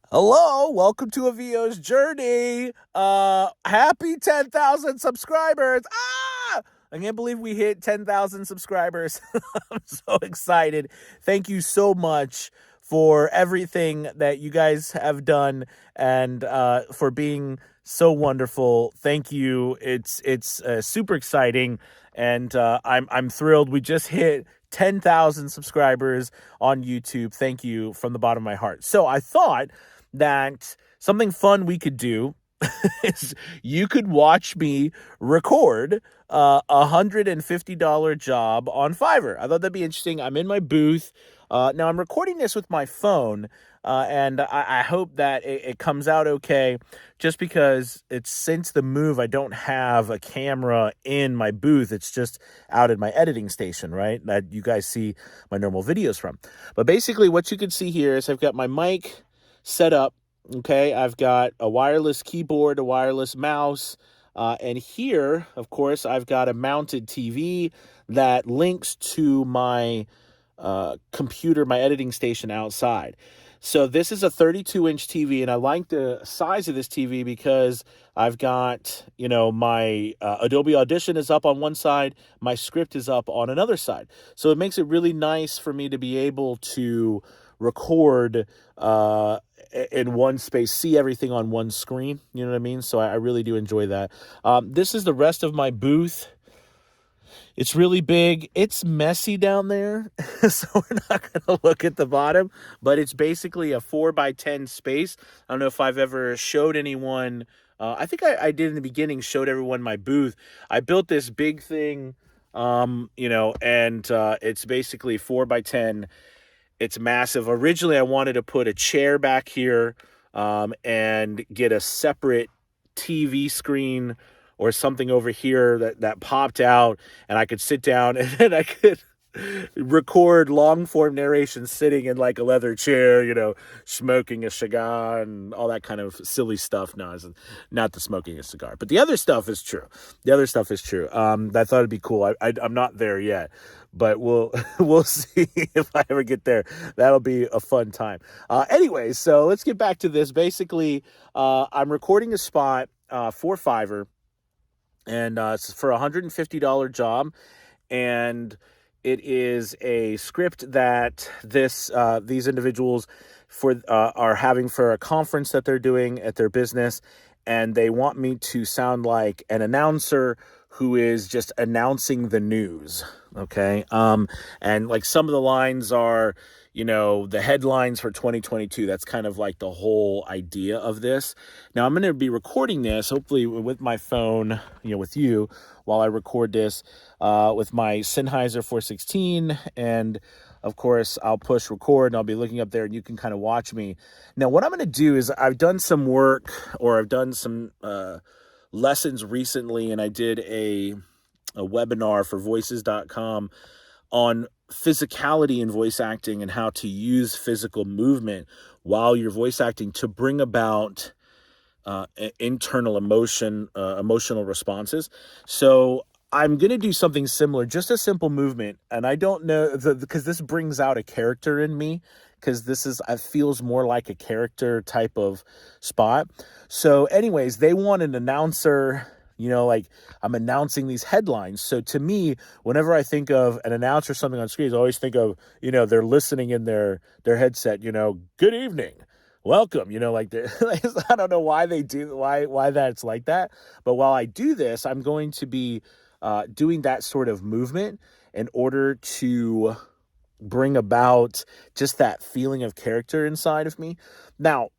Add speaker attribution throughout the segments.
Speaker 1: Hello, welcome to a VO's journey. Happy 10,000 subscribers. I can't believe we hit 10,000 subscribers. I'm so excited. Thank you so much for everything that you guys have done and for being so wonderful. Thank you. It's super exciting, and I'm thrilled. We just hit 10,000 subscribers on YouTube. Thank you from the bottom of my heart. So I thought that something fun we could do is you could watch me record $150 job on Fiverr. I thought that'd be interesting. I'm in my booth. Now I'm recording this with my phone, and I hope that it comes out okay. Just because it's since the move, I don't have a camera in my booth. It's just out at my editing station, right? That you guys see my normal videos from. But basically, what you can see here is I've got my mic set up. Okay, I've got a wireless keyboard, a wireless mouse, and here, of course, I've got a mounted TV that links to my computer, my editing station outside. So this is a 32-inch TV, and I like the size of this TV because I've got, my Adobe Audition is up on one side, my script is up on another side. So it makes it really nice for me to be able to record in one space, see everything on one screen. You know what I mean? So I really do enjoy that. This is the rest of my booth. It's really big. It's messy down there, so we're not going to look at the bottom, but it's basically a 4x10 space. I don't know if I've ever showed anyone. I think I did in the beginning, showed everyone my booth. I built this big thing, and it's basically 4x10. It's massive. Originally, I wanted to put a chair back here and get a separate TV screen or something over here that popped out, and I could sit down and then I could record long form narration sitting in like a leather chair, smoking a cigar and all that kind of silly stuff. No, it's not the smoking a cigar, but the other stuff is true. I thought it'd be cool. I'm not there yet, but we'll see if I ever get there. That'll be a fun time. Anyway, so let's get back to this. Basically, I'm recording a spot for Fiverr, and it's for a $150 job, and it is a script that these individuals are having for a conference that they're doing at their business, and they want me to sound like an announcer who is just announcing the news. Okay, and like some of the lines are, the headlines for 2022. That's kind of like the whole idea of this. Now I'm going to be recording this, hopefully with my phone, with you, while I record this with my Sennheiser 416. And of course, I'll push record and I'll be looking up there and you can kind of watch me. Now, what I'm going to do is I've done some work, or I've done some lessons recently, and I did a webinar for voices.com on physicality in voice acting and how to use physical movement while you're voice acting to bring about internal emotional responses. So I'm going to do something similar, just a simple movement. And I don't know, because this brings out a character in me, because it feels more like a character type of spot. So anyways, they want an announcer, like I'm announcing these headlines. So to me, whenever I think of an announcer or something on screen, I always think of, they're listening in their headset, good evening. Welcome, like I don't know why they do, why that's like that. But while I do this, I'm going to be doing that sort of movement in order to bring about just that feeling of character inside of me. Now,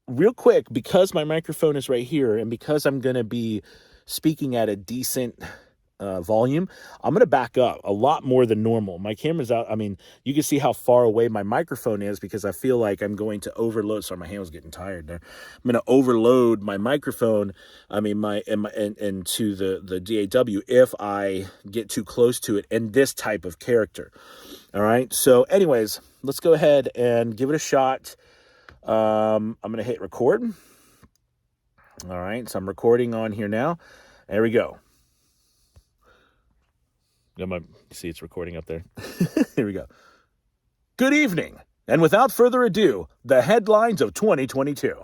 Speaker 1: real quick, because my microphone is right here and because I'm going to be speaking at a decent volume, I'm going to back up a lot more than normal. My camera's out. I mean, you can see how far away my microphone is because I feel like I'm going to overload. Sorry, my hand was getting tired there. I'm going to overload my microphone. I mean, into the DAW if I get too close to it in this type of character. All right. So anyways, let's go ahead and give it a shot. I'm going to hit record. All right. So I'm recording on here now. There we go. See, it's recording up there. Here we go. Good evening, And without further ado, the headlines of 2022.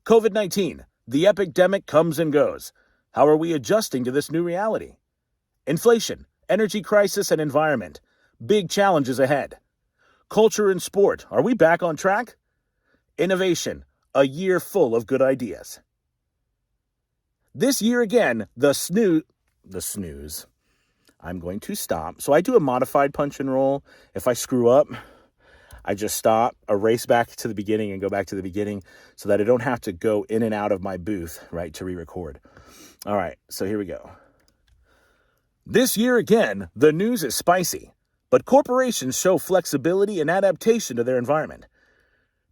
Speaker 1: COVID-19, the epidemic comes and goes. How are we adjusting to this new reality? Inflation, energy crisis, and environment. Big challenges ahead. Culture and sport, are we back on track? Innovation, a year full of good ideas. This year again, the snooze. I'm going to stop. So I do a modified punch and roll. If I screw up, I just stop, erase back to the beginning and go back to the beginning so that I don't have to go in and out of my booth, right, to re-record. All right, so here we go. This year again, the news is spicy, but corporations show flexibility and adaptation to their environment.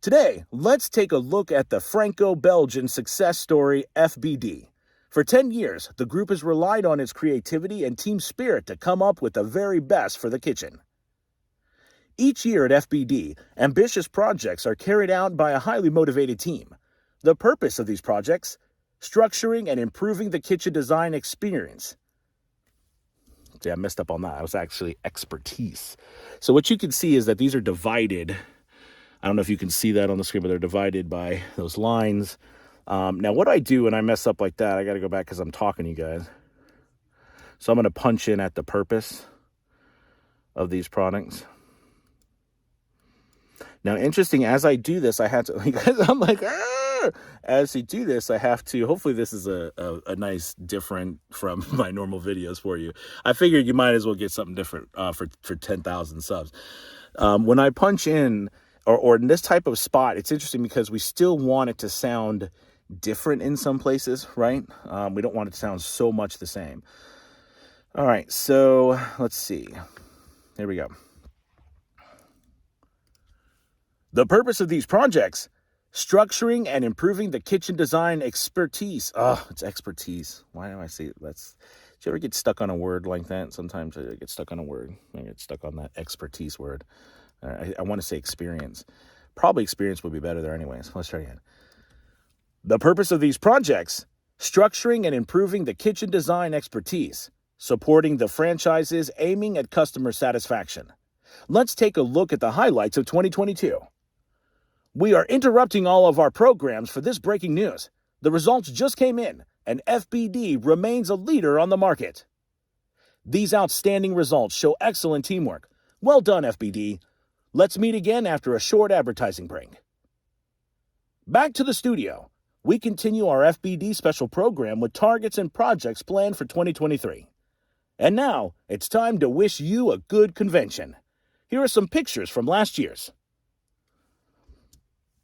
Speaker 1: Today, let's take a look at the Franco-Belgian success story FBD. For 10 years, the group has relied on its creativity and team spirit to come up with the very best for the kitchen. Each year at FBD, ambitious projects are carried out by a highly motivated team. The purpose of these projects? Structuring and improving the kitchen design experience. See, I messed up on that. It was actually expertise. So what you can see is that these are divided. I don't know if you can see that on the screen, but they're divided by those lines. Now, what I do when I mess up like that, I got to go back because I'm talking to you guys. So I'm going to punch in at the purpose of these products. Now, interesting, as I do this, I had to, I'm like, as I do this, I have to, hopefully this is a nice different from my normal videos for you. I figured you might as well get something different for 10,000 subs. When I punch in, or in this type of spot, it's interesting because we still want it to sound different in some places, right? We don't want it to sound so much the same. All right, so let's see. Here we go. The purpose of these projects, structuring and improving the kitchen design expertise. Oh, it's expertise. Why do I say that's... Do you ever get stuck on a word like that? Sometimes I get stuck on a word. I get stuck on that expertise word. I want to say experience. Probably experience would be better there anyways. Let's try again. The purpose of these projects, structuring and improving the kitchen design expertise, supporting the franchises aiming at customer satisfaction. Let's take a look at the highlights of 2022. We are interrupting all of our programs for this breaking news. The results just came in, and FBD remains a leader on the market. These outstanding results show excellent teamwork. Well done, FBD. Let's meet again after a short advertising break. Back to the studio. We continue our FBD special program with targets and projects planned for 2023. And now, it's time to wish you a good convention. Here are some pictures from last year's.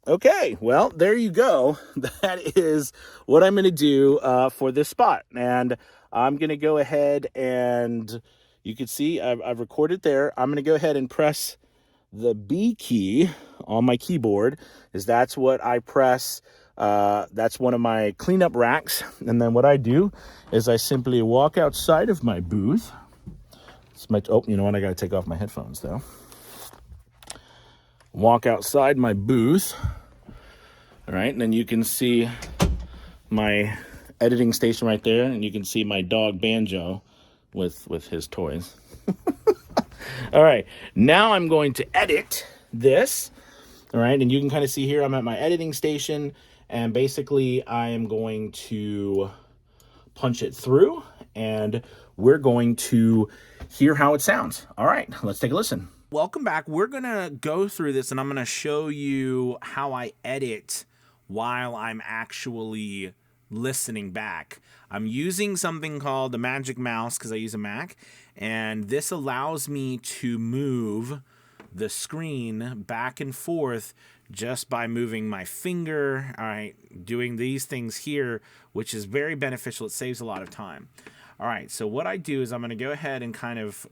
Speaker 1: Okay, well, there you go. That is what I'm going to do for this spot. And I'm going to go ahead and you can see I've recorded there. I'm going to go ahead and press the B key on my keyboard, as that's what I press. That's one of my cleanup racks. And then what I do is I simply walk outside of my booth. You know what? I got to take off my headphones though. Walk outside my booth. All right, and then you can see my editing station right there, and you can see my dog Banjo with his toys. All right, now I'm going to edit this. All right, and you can kind of see here I'm at my editing station, and basically I am going to punch it through, and we're going to hear how it sounds. All right, let's take a listen. Welcome back. We're going to go through this, and I'm going to show you how I edit while I'm actually listening back. I'm using something called the Magic Mouse because I use a Mac, and this allows me to move the screen back and forth just by moving my finger, all right, doing these things here, which is very beneficial. It saves a lot of time. All right, so what I do is I'm going to go ahead and kind of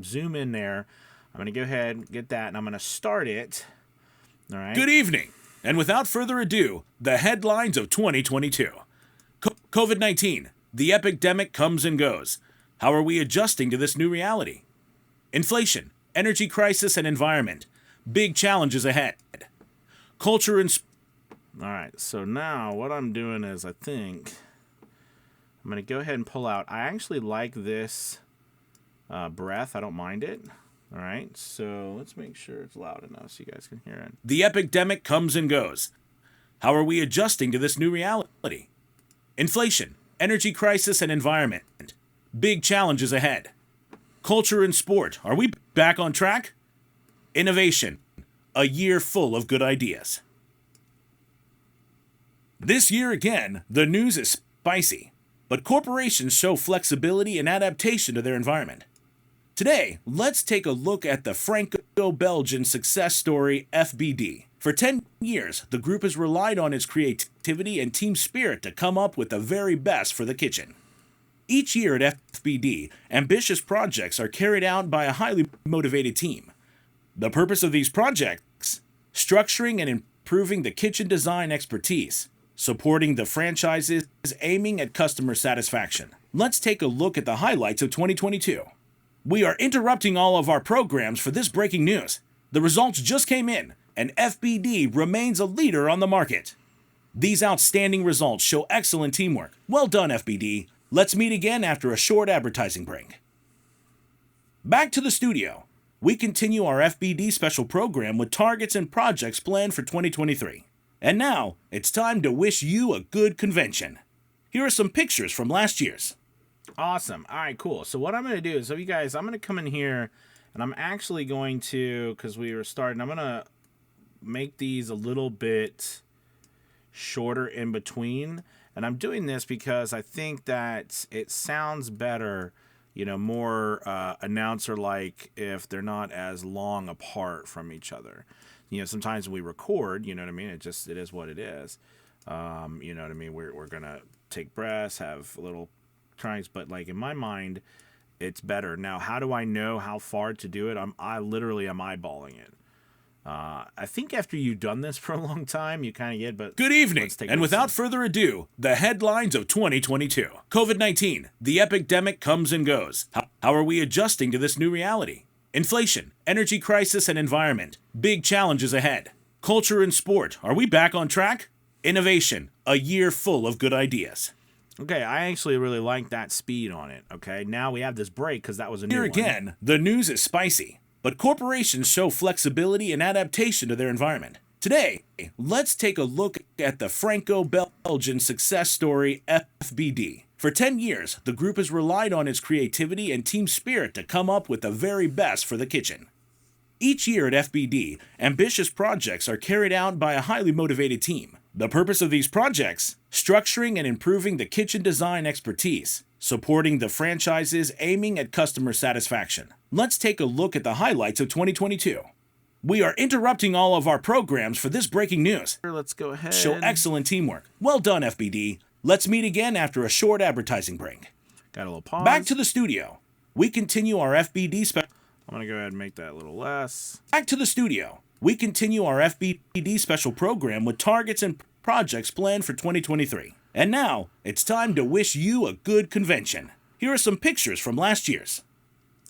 Speaker 1: zoom in there. I'm going to go ahead and get that, and I'm going to start it. All right.
Speaker 2: Good evening. And without further ado, the headlines of 2022. COVID-19, the epidemic comes and goes. How are we adjusting to this new reality? Inflation, energy crisis, and environment. Big challenges ahead. Culture and...
Speaker 1: All right, so now what I'm doing is I think I'm going to go ahead and pull out. I actually like this breath. I don't mind it. All right, so let's make sure it's loud enough so you guys can hear it.
Speaker 2: The epidemic comes and goes. How are we adjusting to this new reality? Inflation, energy crisis, and environment. Big challenges ahead. Culture and sport. Are we back on track? Innovation. A year full of good ideas. This year again, the news is spicy, but corporations show flexibility and adaptation to their environment. Today, let's take a look at the Franco-Belgian success story FBD. For 10 years, the group has relied on its creativity and team spirit to come up with the very best for the kitchen. Each year at FBD, ambitious projects are carried out by a highly motivated team. The purpose of these projects: structuring and improving the kitchen design expertise, supporting the franchises aiming at customer satisfaction. Let's take a look at the highlights of 2022. We are interrupting all of our programs for this breaking news. The results just came in, and FBD remains a leader on the market. These outstanding results show excellent teamwork. Well done, FBD. Let's meet again after a short advertising break. Back to the studio. We continue our FBD special program with targets and projects planned for 2023. And now, it's time to wish you a good convention. Here are some pictures from last year's.
Speaker 1: Awesome. All right, cool. So what I'm going to do is, you guys, I'm going to come in here, and I'm actually going to, because we were starting, I'm going to make these a little bit shorter in between. And I'm doing this because I think that it sounds better, more announcer-like if they're not as long apart from each other. Sometimes when we record, you know what I mean? It is what it is. You know what I mean? We're going to take breaths, have little tries, but like in my mind, it's better. Now, how do I know how far to do it? I literally am eyeballing it. I think after you've done this for a long time, you kind of get, but...
Speaker 2: Good evening, and without further ado, the headlines of 2022. COVID-19, the epidemic comes and goes. How are we adjusting to this new reality? Inflation, energy crisis, and environment. Big challenges ahead. Culture and sport. Are we back on track? Innovation, a year full of good ideas.
Speaker 1: Okay, I actually really like that speed on it, okay? Now we have this break because that was a new one.
Speaker 2: Here again, the news is spicy, but corporations show flexibility and adaptation to their environment. Today, let's take a look at the Franco-Belgian success story FBD. For 10 years, the group has relied on its creativity and team spirit to come up with the very best for the kitchen. Each year at FBD, ambitious projects are carried out by a highly motivated team. The purpose of these projects: structuring and improving the kitchen design expertise, supporting the franchises aiming at customer satisfaction. Let's take a look at the highlights of 2022. We are interrupting all of our programs for this breaking news.
Speaker 1: Let's go ahead.
Speaker 2: Show excellent teamwork. Well done, FBD. Let's meet again after a short advertising break.
Speaker 1: Got a little pause.
Speaker 2: Back to the studio. We continue our FBD special.
Speaker 1: I'm going to go ahead and make that a little less.
Speaker 2: Back to the studio. We continue our FBD special program with targets and projects planned for 2023. And now, it's time to wish you a good convention. Here are some pictures from last year's.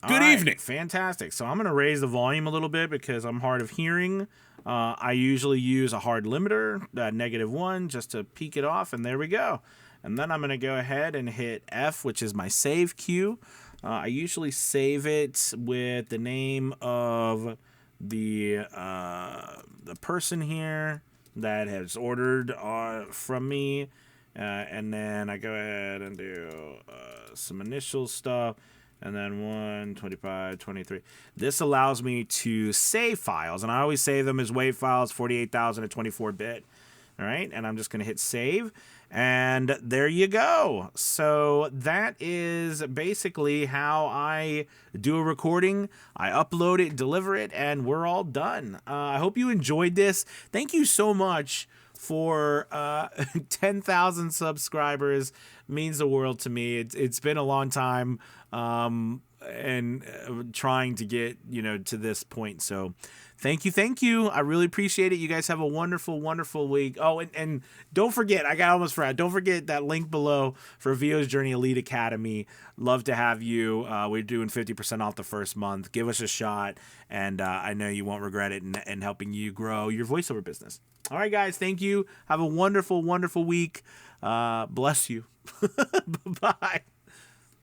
Speaker 2: Good evening.
Speaker 1: Fantastic. So I'm going to raise the volume a little bit because I'm hard of hearing. I usually use a hard limiter, -1, just to peak it off, and there we go. And then I'm going to go ahead and hit F, which is my save cue. I usually save it with the name of the person here that has ordered from me, and then I go ahead and do some initial stuff, and then 1, 25, 23. This allows me to save files, and I always save them as WAV files, 48,000 at 24-bit. All right, and I'm just going to hit save, and there you go. So that is basically how I do a recording. I upload it, deliver it, and we're all done. I hope you enjoyed this. Thank you so much for 10,000 subscribers. Means the world to me. It's been a long time and trying to get to this point. So thank you. I really appreciate it. You guys have a wonderful, wonderful week. Oh, and don't forget, I almost forgot. Don't forget that link below for Vio's Journey Elite Academy. Love to have you. We're doing 50% off the first month. Give us a shot, and I know you won't regret it in helping you grow your voiceover business. All right, guys. Thank you. Have a wonderful, wonderful week. Bless you. Bye.